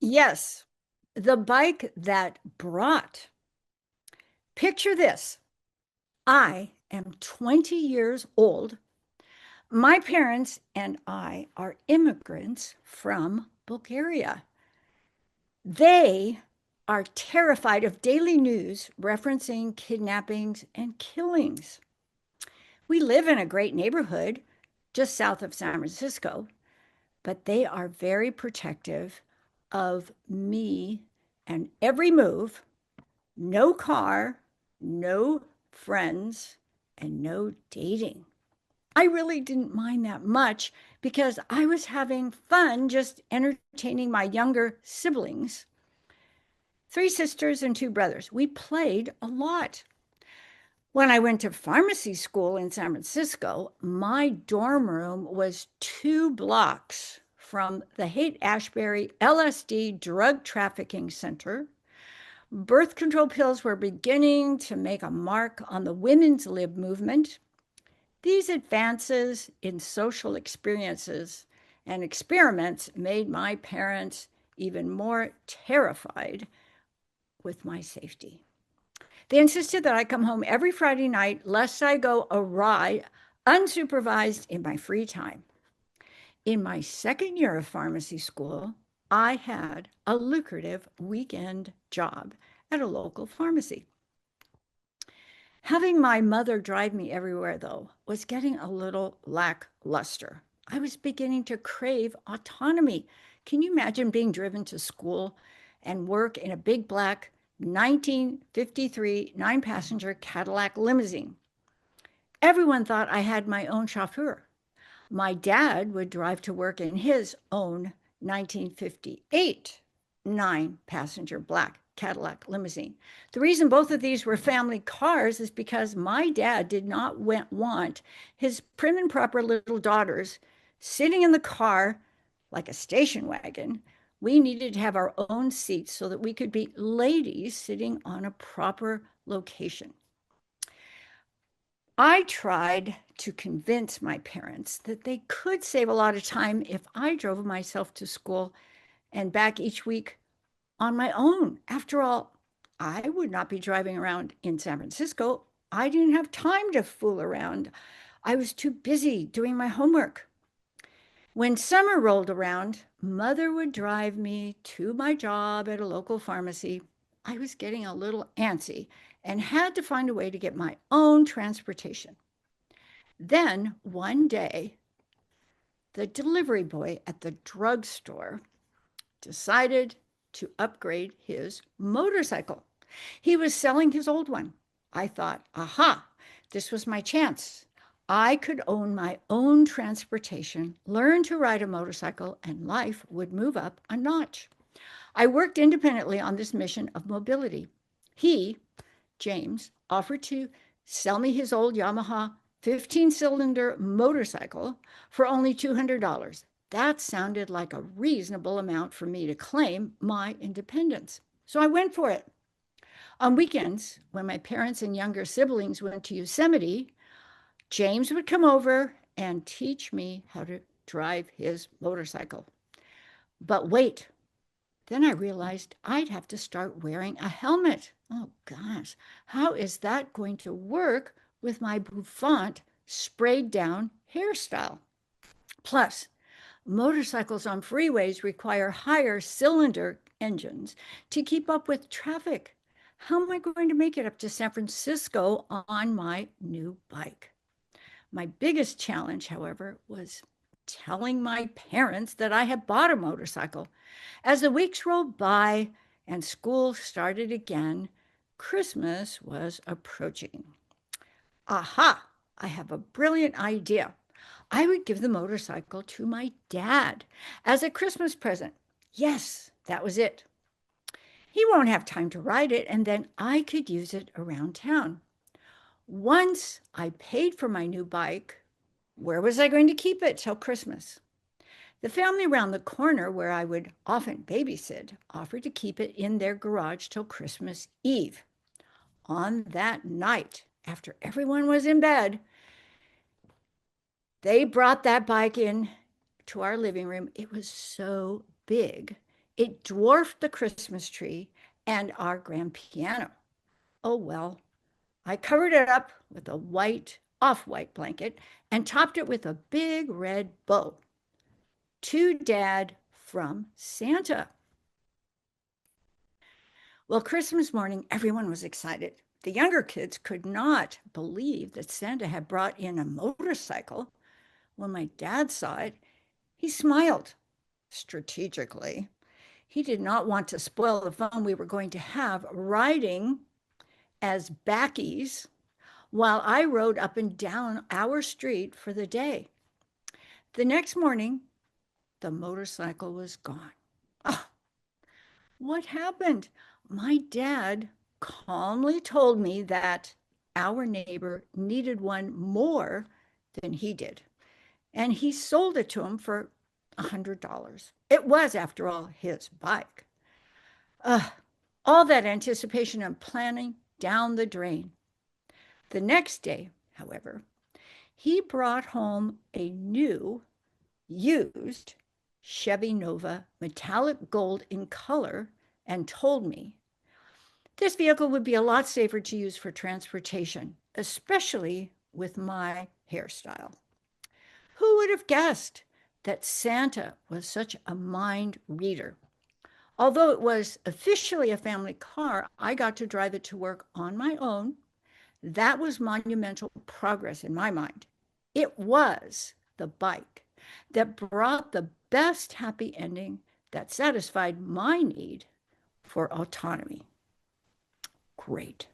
Yes, the bike that brought. Picture this. I am 20 years old. My parents and I are immigrants from Bulgaria. They are terrified of daily news referencing kidnappings and killings. We live in a great neighborhood just south of San Francisco, but they are very protective of me and every move. No car, no friends, and no dating. I really didn't mind that much because I was having fun just entertaining my younger siblings. Three sisters and two brothers. We played a lot. When I went to pharmacy school in San Francisco, my dorm room was 2 blocks from the Haight Ashbury LSD drug trafficking center. Birth control pills were beginning to make a mark on the women's lib movement. These advances in social experiences and experiments made my parents even more terrified with my safety. They insisted that I come home every Friday night lest I go awry unsupervised in my free time. In my second year of pharmacy school, I had a lucrative weekend job at a local pharmacy. Having my mother drive me everywhere, though, was getting a little lackluster. I was beginning to crave autonomy. Can you imagine being driven to school and work in a big black 1953 nine-passenger Cadillac limousine? Everyone thought I had my own chauffeur. My dad would drive to work in his own 1958 nine-passenger black Cadillac limousine. The reason both of these were family cars is because my dad did not want his prim and proper little daughters sitting in the car like a station wagon. We needed to have our own seats so that we could be ladies sitting on a proper location. I tried to convince my parents that they could save a lot of time if I drove myself to school and back each week on my own. After all, I would not be driving around in San Francisco. I didn't have time to fool around. I was too busy doing my homework. When summer rolled around, mother would drive me to my job at a local pharmacy. I was getting a little antsy and had to find a way to get my own transportation. Then one day, the delivery boy at the drugstore decided to upgrade his motorcycle. He was selling his old one. I thought, aha, this was my chance. I could own my own transportation, learn to ride a motorcycle, and life would move up a notch. I worked independently on this mission of mobility. He, James, offered to sell me his old Yamaha 15-cylinder motorcycle for only $200. That sounded like a reasonable amount for me to claim my independence. So I went for it. On weekends, when my parents and younger siblings went to Yosemite, James would come over and teach me how to drive his motorcycle. But wait, then I realized I'd have to start wearing a helmet. Oh gosh, how is that going to work with my bouffant sprayed down hairstyle? Plus, motorcycles on freeways require higher cylinder engines to keep up with traffic. How am I going to make it up to San Francisco on my new bike? My biggest challenge, however, was telling my parents that I had bought a motorcycle. As the weeks rolled by and school started again, Christmas was approaching. Aha! I have a brilliant idea. I would give the motorcycle to my dad as a Christmas present. Yes, that was it. He won't have time to ride it, and then I could use it around town. Once I paid for my new bike, where was I going to keep it till Christmas? The family around the corner, where I would often babysit, offered to keep it in their garage till Christmas Eve. On that night, after everyone was in bed, they brought that bike in to our living room. It was so big, It dwarfed the Christmas tree and our grand piano. Oh well, I covered it up with a off-white blanket and topped it with a big red bow. To Dad from Santa. Well, Christmas morning, everyone was excited. The younger kids could not believe that Santa had brought in a motorcycle. When my dad saw it, he smiled strategically. He did not want to spoil the fun we were going to have riding as backies while I rode up and down our street for the day. The next morning, the motorcycle was gone. Oh, what happened? My dad calmly told me that our neighbor needed one more than he did, and he sold it to him for $100. It was, after all, his bike. Uh, all that anticipation and planning down the drain. The next day, however, he brought home a new, used Chevy Nova metallic gold in color and told me this vehicle would be a lot safer to use for transportation, especially with my hairstyle. Who would have guessed that Santa was such a mind reader? Although it was officially a family car, I got to drive it to work on my own. That was monumental progress in my mind. It was the bike that brought the best happy ending that satisfied my need for autonomy. Great.